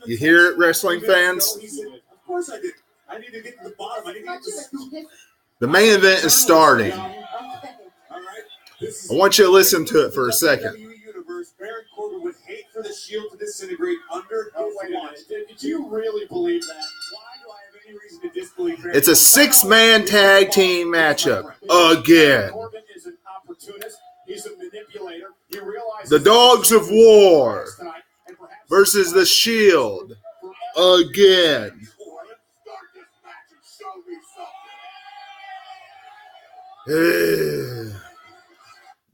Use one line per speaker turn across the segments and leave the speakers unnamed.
You hear it, wrestling fans?
Of course I did. I need to get to the bottom. I need to get to the scoop.
The main event is starting.
All right.
I want you to listen to it for a second.
Universe, Baron Corbin would hate for the Shield to disintegrate under his watch. Did you really believe that? Why do I have any reason to disbelieve Baron
It's a 6-man tag team matchup again.
Corbin is an opportunist. He's a manipulator. He realizes
The Dogs of War versus the Shield again.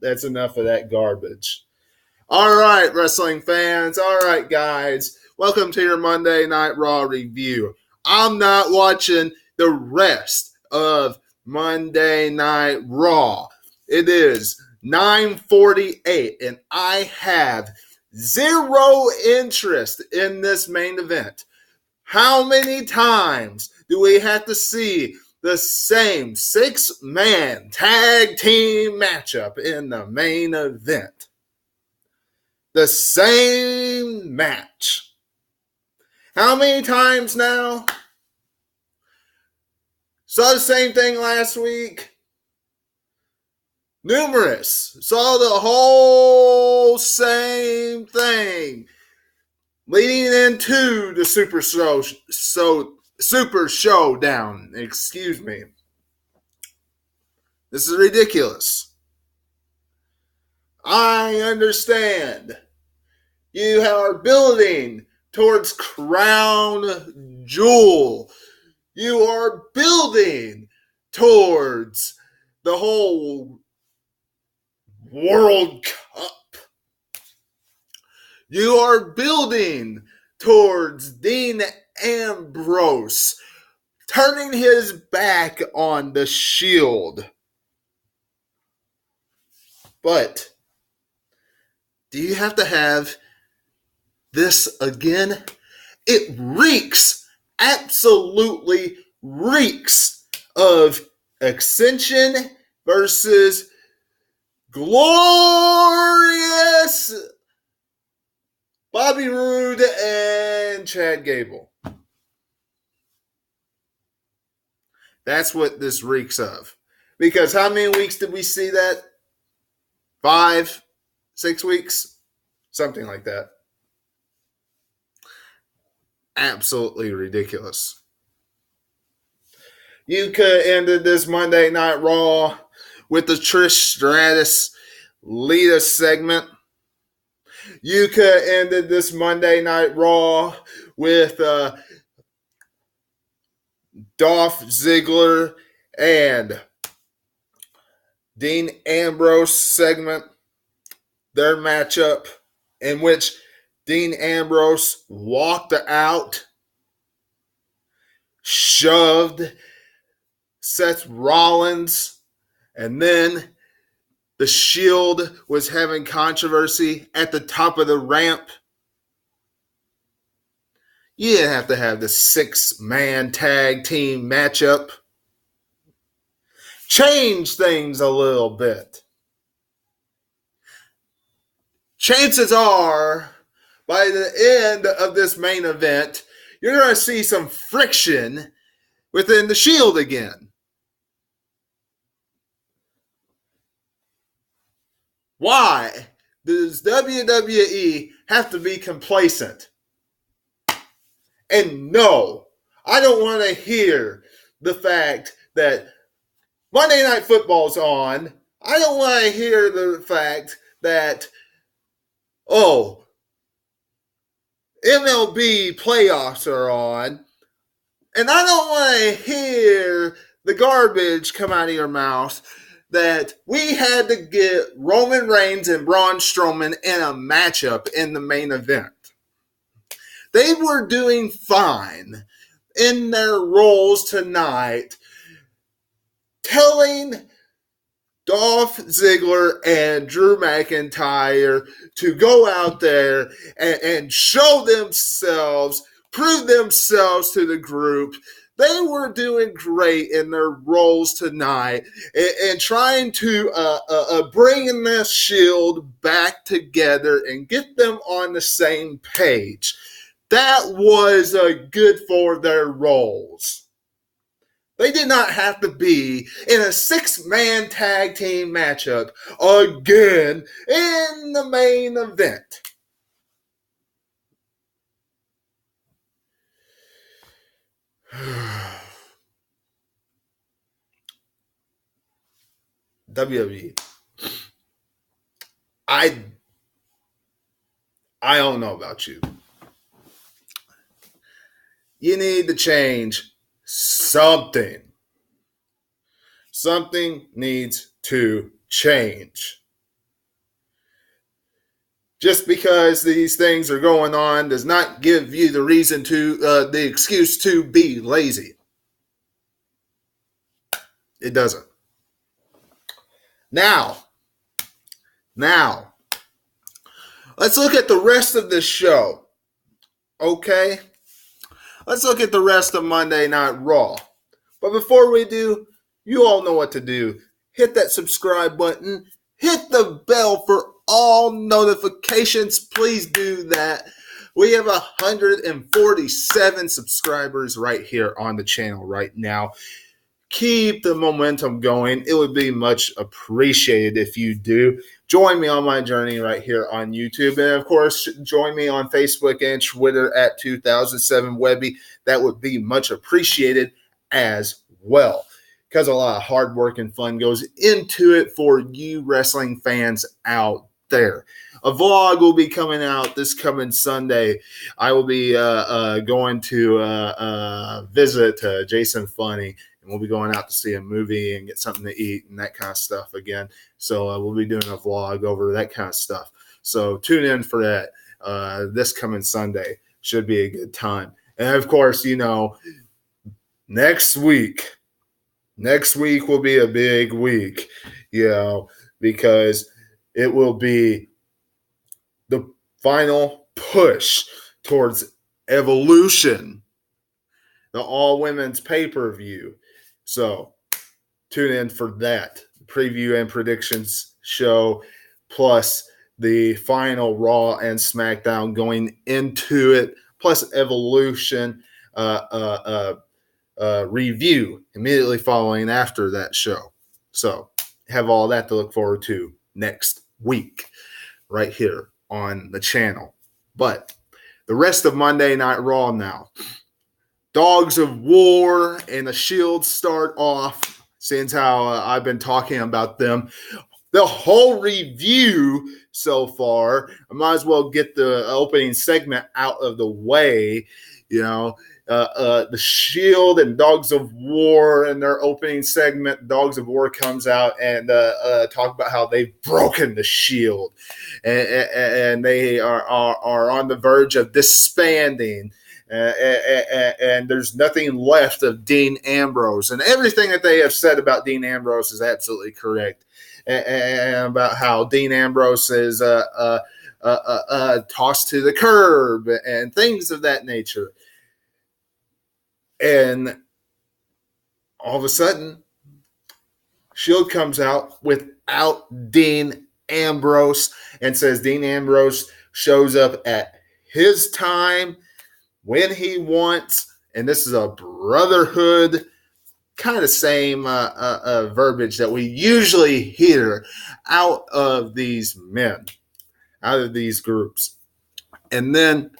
That's enough of that garbage. All right, wrestling fans. All right, guys. Welcome to your Monday Night Raw review. I'm not watching the rest of Monday Night Raw. It is 9:48, and I have zero interest in this main event. How many times do we have to see the same 6-man tag team matchup in the main event? The same match. How many times now? Saw the same thing last week. Numerous. Saw the whole same thing. Leading into the Super Showdown. Excuse me. This is ridiculous. I understand. You are building towards Crown Jewel. You are building towards the whole World Cup. You are building towards Dean Ambrose turning his back on the Shield. But do you have to have this again? It reeks, absolutely reeks of Ascension versus Glorious Bobby Roode and Chad Gable. That's what this reeks of. Because how many weeks did we see that? 5, 6 weeks? Something like that. Absolutely ridiculous. You could have ended this Monday Night Raw with the Trish Stratus Lita segment. You could have ended this Monday Night Raw with Dolph Ziggler and Dean Ambrose segment. Their matchup in which Dean Ambrose walked out, shoved Seth Rollins, and then the Shield was having controversy at the top of the ramp. You didn't have to have the 6-man tag team matchup. Change things a little bit. Chances are, by the end of this main event, you're going to see some friction within the Shield again. Why does WWE have to be complacent? And no, I don't want to hear the fact that Monday Night Football's on. I don't want to hear the fact that, MLB playoffs are on. And I don't want to hear the garbage come out of your mouth that we had to get Roman Reigns and Braun Strowman in a matchup in the main event. They were doing fine in their roles tonight, telling Dolph Ziggler and Drew McIntyre to go out there and show themselves, prove themselves to the group They were doing great in their roles tonight and trying to bring this Shield back together and get them on the same page. That was good for their roles. They did not have to be in a 6-man tag team matchup again in the main event. WWE. I don't know about you. You need to change something. Something needs to change. Just because these things are going on does not give you the reason to, the excuse to be lazy. It doesn't. Now, let's look at the rest of this show. Okay? Let's look at the rest of Monday Night Raw. But before we do, you all know what to do. Hit that subscribe button. Hit the bell for all notifications. Please do that. We have 147 subscribers right here on the channel right now. Keep the momentum going. It would be much appreciated if you do. Join me on my journey right here on YouTube. And, of course, join me on Facebook and Twitter at 2007Webby. That would be much appreciated as well, because a lot of hard work and fun goes into it for you wrestling fans out there. A vlog will be coming out this coming Sunday. I will be going to visit Jason Funny. And we'll be going out to see a movie and get something to eat and that kind of stuff again. So we'll be doing a vlog over that kind of stuff. So tune in for that this coming Sunday. Should be a good time. And, of course, next week will be a big week, because it will be the final push towards Evolution, the all-women's pay-per-view. So tune in for that preview and predictions show, plus the final Raw and SmackDown going into it, plus Evolution review immediately following after that show. So have all that to look forward to next week right here on the channel. But the rest of Monday Night Raw now. Dogs of War and the Shield start off, since how I've been talking about them. The whole review so far, I might as well get the opening segment out of the way. The Shield and Dogs of War in their opening segment. Dogs of War comes out and talk about how they've broken the Shield, and they are on the verge of disbanding. And there's nothing left of Dean Ambrose. And everything that they have said about Dean Ambrose is absolutely correct. And about how Dean Ambrose is tossed to the curb and things of that nature. And all of a sudden, Shield comes out without Dean Ambrose and says Dean Ambrose shows up at his time, when he wants, and this is a brotherhood, kind of same verbiage that we usually hear out of these men, out of these groups. And then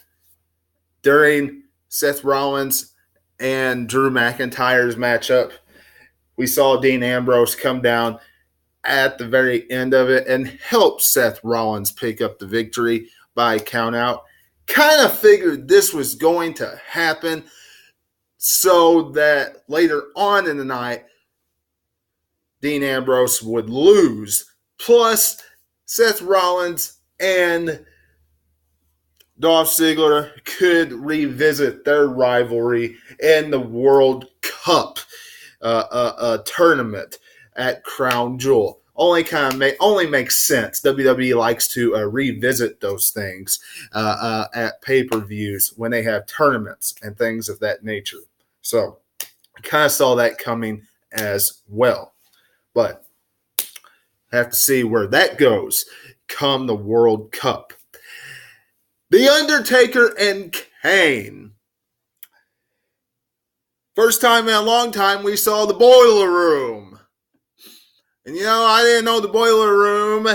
during Seth Rollins and Drew McIntyre's matchup, we saw Dean Ambrose come down at the very end of it and help Seth Rollins pick up the victory by countout. Kind of figured this was going to happen so that later on in the night, Dean Ambrose would lose. Plus, Seth Rollins and Dolph Ziggler could revisit their rivalry in the World Cup tournament at Crown Jewel. Only makes sense. WWE likes to revisit those things at pay-per-views when they have tournaments and things of that nature. So I kind of saw that coming as well. But have to see where that goes come the World Cup. The Undertaker and Kane. First time in a long time we saw the Boiler Room. And I didn't know the Boiler Room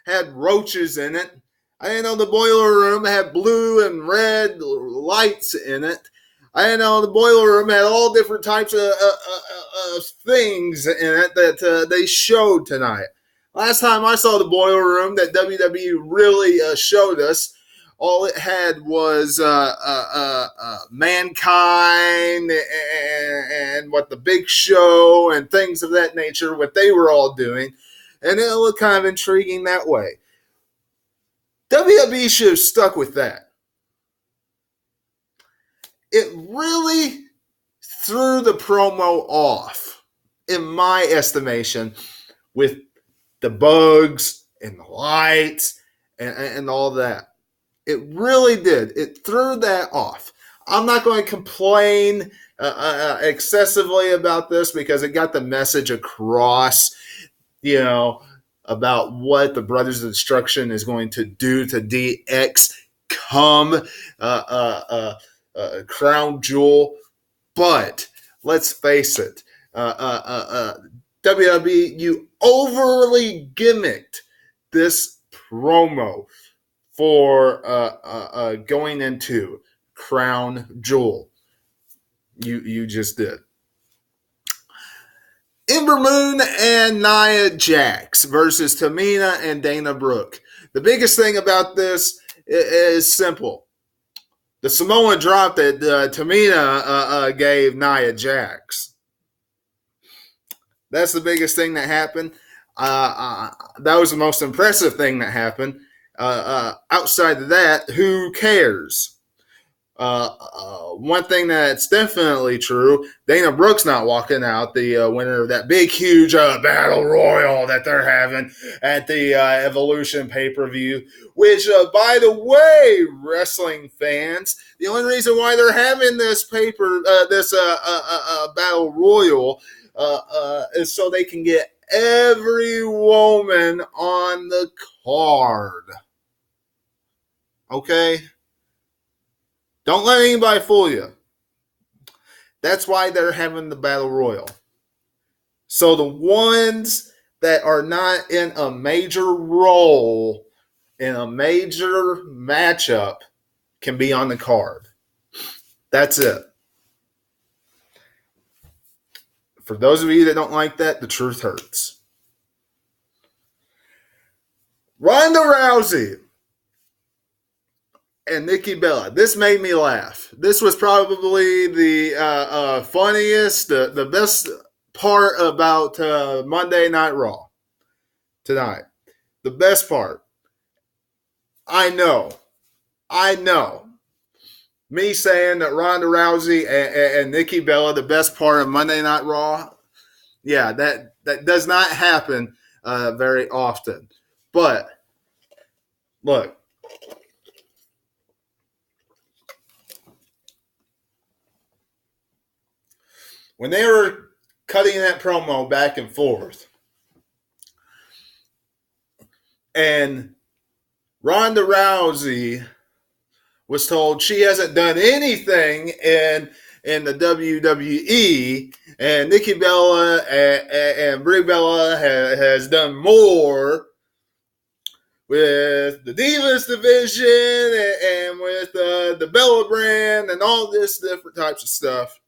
had roaches in it. I didn't know the Boiler Room had blue and red lights in it. I didn't know the Boiler Room had all different types of things in it that they showed tonight. Last time I saw the Boiler Room that WWE really showed us, all it had was Mankind and what the Big Show and things of that nature, what they were all doing. And it looked kind of intriguing that way. WWE should have stuck with that. It really threw the promo off, in my estimation, with the bugs and the lights and all that. It really did. It threw that off. I'm not going to complain excessively about this because it got the message across, about what the Brothers of Destruction is going to do to DX come Crown Jewel. But let's face it, WWE, you overly gimmicked this promo for going into Crown Jewel. You just did. Ember Moon and Nia Jax versus Tamina and Dana Brooke. The biggest thing about this is simple. The Samoan drop that Tamina gave Nia Jax. That's the biggest thing that happened. That was the most impressive thing that happened. Outside of that, who cares? One thing that's definitely true, Dana Brooke's not walking out the winner of that big, huge battle royal that they're having at the Evolution pay-per-view, which, by the way, wrestling fans, the only reason why they're having this battle royal is so they can get every woman on the card. Okay? Don't let anybody fool you. That's why they're having the Battle Royal. So the ones that are not in a major role in a major matchup can be on the card. That's it. For those of you that don't like that, the truth hurts. Ronda Rousey and Nikki Bella. This made me laugh. This was probably the funniest, the best part about Monday Night Raw tonight. The best part. I know. Me saying that Ronda Rousey and Nikki Bella, the best part of Monday Night Raw, yeah, that does not happen very often. But, look. When they were cutting that promo back and forth, and Ronda Rousey was told she hasn't done anything in the WWE, and Nikki Bella and Brie Bella has done more with the Divas division and with the Bella brand and all this different types of stuff.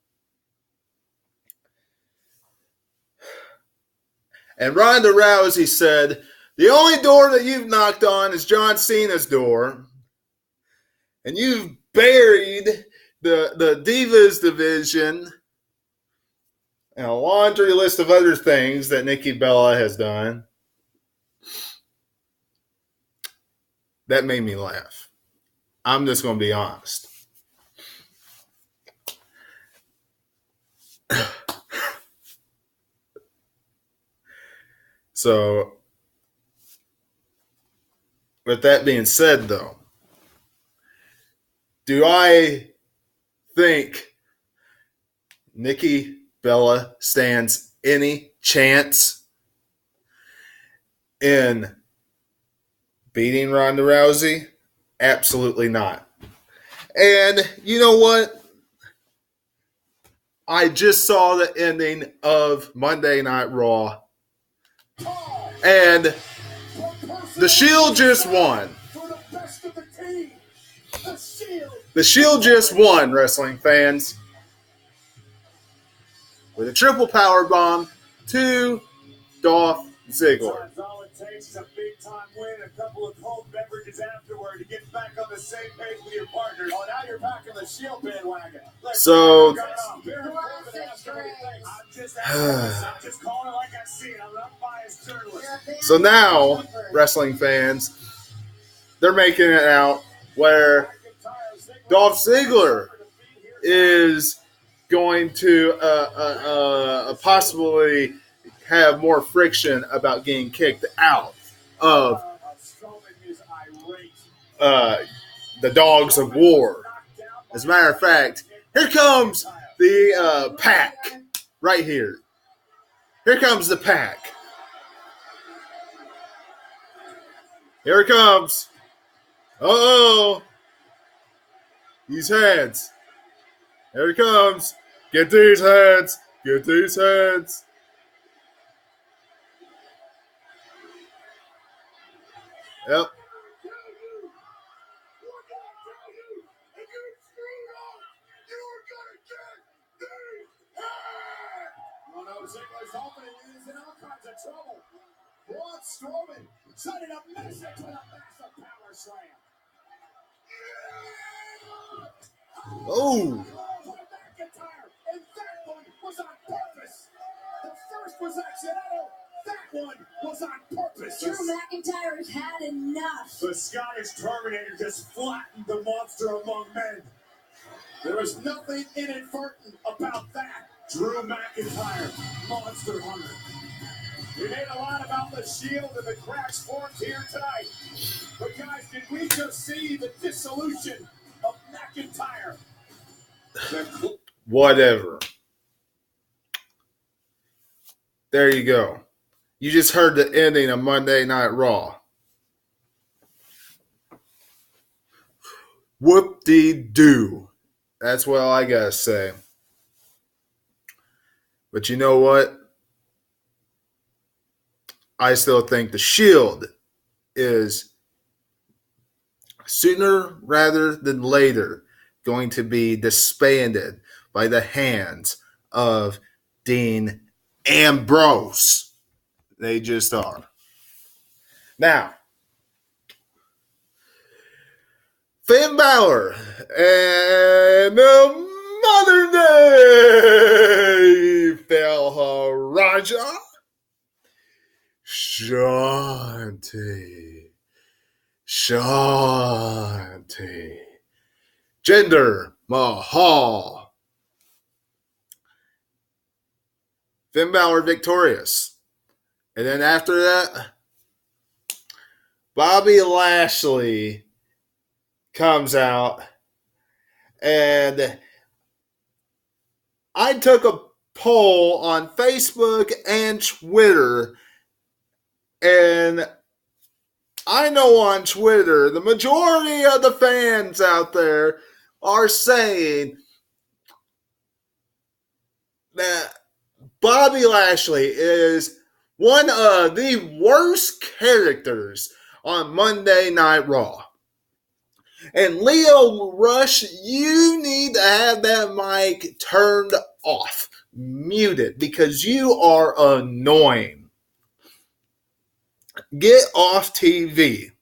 And Ronda Rousey said, the only door that you've knocked on is John Cena's door. And you've buried the Divas division and a laundry list of other things that Nikki Bella has done. That made me laugh. I'm just going to be honest. So, with that being said, though, do I think Nikki Bella stands any chance in beating Ronda Rousey? Absolutely not. And you know what? I just saw the ending of Monday Night Raw. And the Shield just won. The Shield just won, wrestling fans. With a triple power bomb to Dolph Ziggler.
All it takes is a big time win, a couple of cold beverages afterward to get back on the same page with your partner. Oh, now you're back on the Shield bandwagon.
So,
I'm just calling it like I see it. I'm not biased journalist.
So now, wrestling fans, they're making it out where Dolph Ziggler is going to possibly have more friction about getting kicked out of the Dogs of War. As a matter of fact, here comes the pack right here. Here comes the pack. Here it comes. Uh-oh. These heads. Here it comes. Get these heads. Get these heads. Yep.
Ziggler's opening is in all kinds of trouble. Braun Strowman setting up Mizic with a massive power slam.
Oh.
McIntyre, and that one was on purpose. The first was accidental. That one was on purpose.
Drew McIntyre has had enough.
The Scottish Terminator just flattened the monster among men. There was nothing inadvertent about that. Drew McIntyre, Monster Hunter. We made a lot about the Shield and the cracks formed here tonight. But guys, did we just see the dissolution of McIntyre?
Whatever. There you go. You just heard the ending of Monday Night Raw. Whoop-de-doo. That's what I gotta say. But you know what? I still think the Shield is sooner rather than later going to be disbanded by the hands of Dean Ambrose. They just are. Now, Finn Balor and the modern day Maharaja Shanti Jinder Mahal. Finn Balor victorious. And then after that, Bobby Lashley comes out, and I took a poll on Facebook and Twitter, and I know on Twitter the majority of the fans out there are saying that Bobby Lashley is one of the worst characters on Monday Night Raw. And Leo Rush, you need to have that mic turned off, muted, because you are annoying. Get off TV.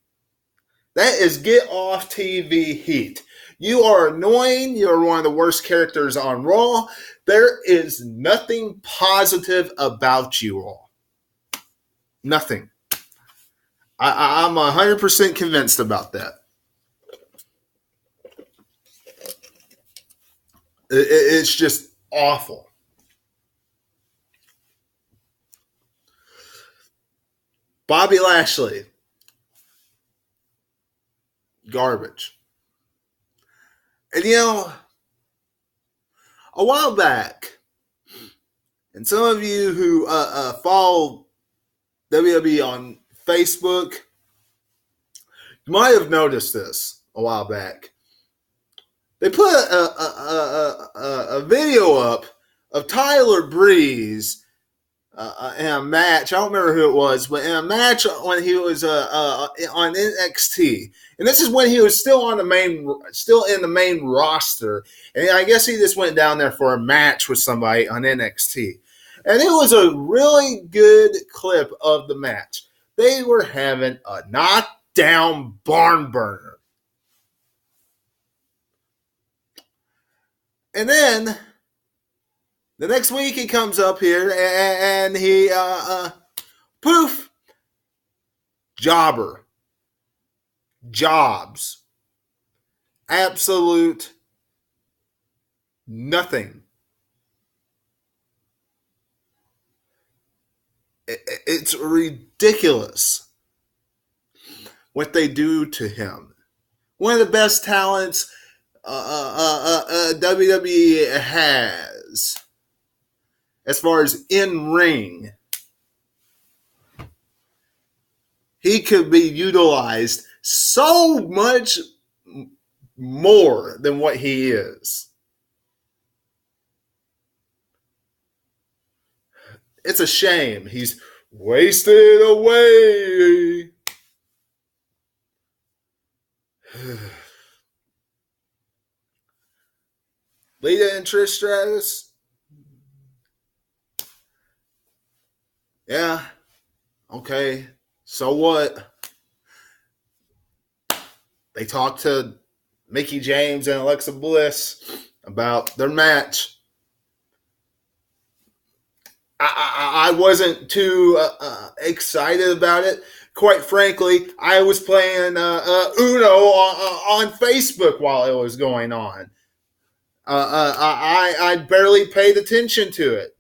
That is get off TV heat. You are annoying. You're one of the worst characters on Raw. There is nothing positive about you all. Nothing. I'm 100% convinced about that. It's just awful. Bobby Lashley. Garbage. And you know, a while back, And some of you who follow WWE on Facebook, you might have noticed this a while back. They put a video up of Tyler Breeze in a match. I don't remember who it was, but in a match when he was on NXT, and this is when he was still in the main roster. And I guess he just went down there for a match with somebody on NXT, and it was a really good clip of the match. They were having a knockdown barn burner. And then the next week he comes up here and he, poof, jobber. Jobs. Absolute nothing. It's ridiculous what they do to him. One of the best talents WWE has as far as in ring. He could be utilized so much more than what he is. It's a shame. He's wasted away. Lita and Trish Stratus. Yeah. Okay. So what? They talked to Mickie James and Alexa Bliss about their match. I wasn't too excited about it. Quite frankly, I was playing Uno on Facebook while it was going on. I barely paid attention to it.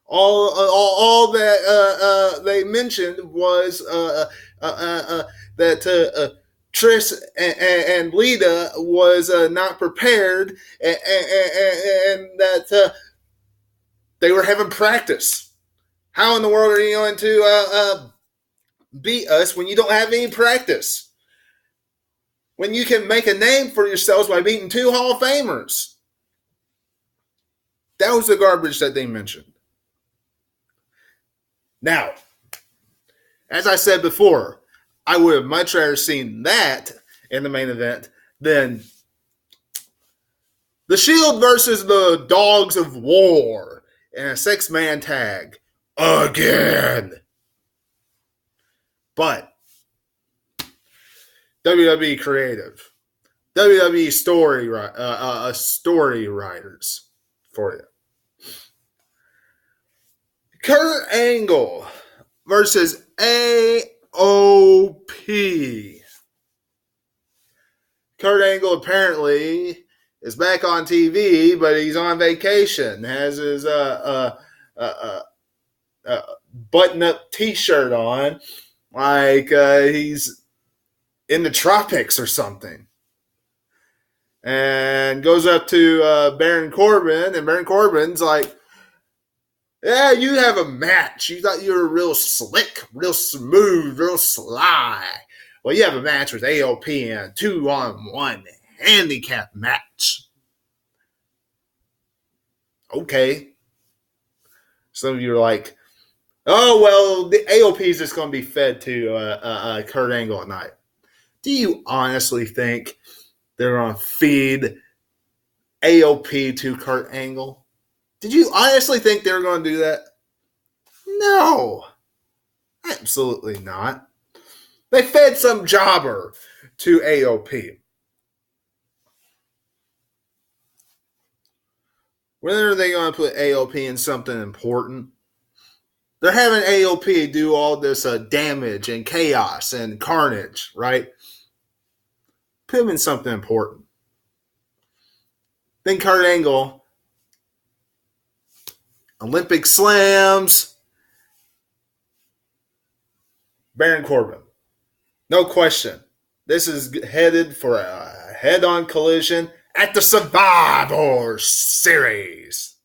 All that they mentioned was that Trish and Lita was not prepared, and that they were having practice. How in the world are you going to beat us when you don't have any practice? When you can make a name for yourselves by beating 2 Hall of Famers. That was the garbage that they mentioned. Now, as I said before, I would have much rather seen that in the main event than the Shield versus the Dogs of War in a 6-man tag again. But WWE creative, WWE story writers for you. Kurt Angle versus AOP. Kurt Angle apparently is back on TV, but he's on vacation. Has his button-up T-shirt on, like he's in the tropics or something. And goes up to Baron Corbin, and Baron Corbin's like, yeah, you have a match. You thought you were real slick, real smooth, real sly. Well, you have a match with AOP in a 2-on-1 handicap match. Okay. Some of you are like, oh, well, the AOP is just going to be fed to Kurt Angle at night. Do you honestly think they're going to feed AOP to Kurt Angle? Did you honestly think they were going to do that? No. Absolutely not. They fed some jobber to AOP. When are they going to put AOP in something important? They're having AOP do all this damage and chaos and carnage, right? Put him in something important. Then Kurt Angle, Olympic slams, Baron Corbin. No question. This is headed for a head-on collision at the Survivor Series.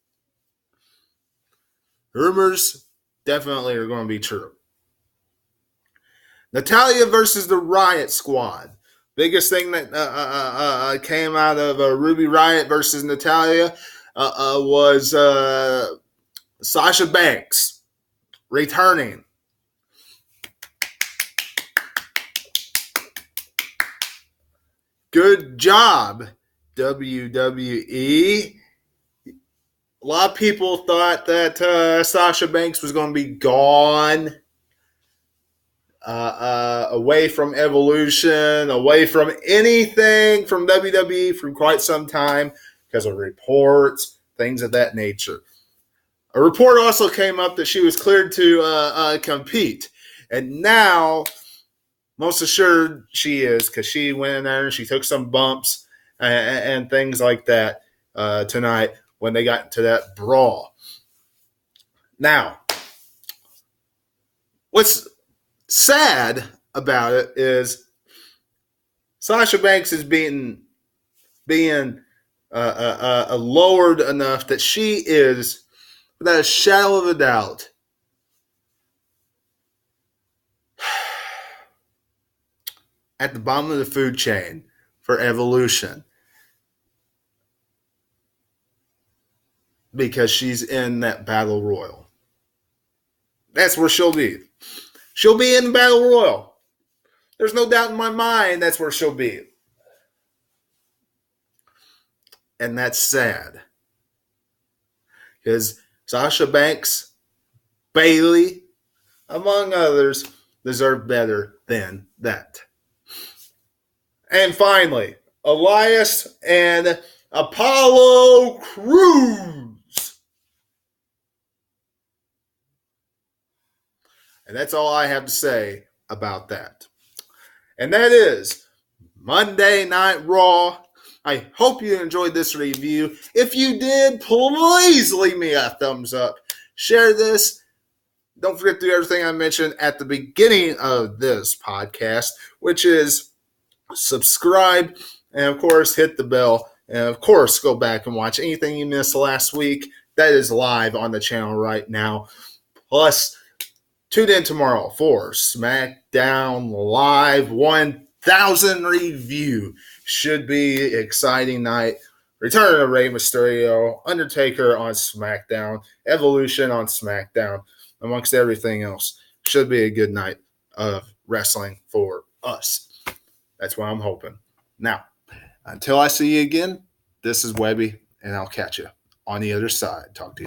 rumors definitely are going to be true. Natalya versus the Riot Squad. Biggest thing that came out of Ruby Riot versus Natalya was Sasha Banks returning. Good job, WWE. A lot of people thought that Sasha Banks was going to be gone, away from Evolution, away from anything from WWE for quite some time because of reports, things of that nature. A report also came up that she was cleared to compete. And now, most assured she is, because she went in there and she took some bumps and things like that tonight when they got into that brawl. Now, what's sad about it is Sasha Banks is being lowered enough that she is, without a shadow of a doubt, at the bottom of the food chain for Evolution, because she's in that battle royal. That's where she'll be. She'll be in the battle royal. There's no doubt in my mind that's where she'll be. And that's sad. Because Sasha Banks, Bayley, among others, deserve better than that. And finally, Elias and Apollo Crews. And that's all I have to say about that. And that is Monday Night Raw. I hope you enjoyed this review. If you did, please leave me a thumbs up. Share this. Don't forget to do everything I mentioned at the beginning of this podcast, which is subscribe and, of course, hit the bell. And, of course, go back and watch anything you missed last week. That is live on the channel right now. Plus, tune in tomorrow for SmackDown Live 1000 review. Should be exciting night. Return of Rey Mysterio, Undertaker on SmackDown, Evolution on SmackDown, amongst everything else. Should be a good night of wrestling for us. That's what I'm hoping. Now, until I see you again, this is Webby, and I'll catch you on the other side. Talk to you.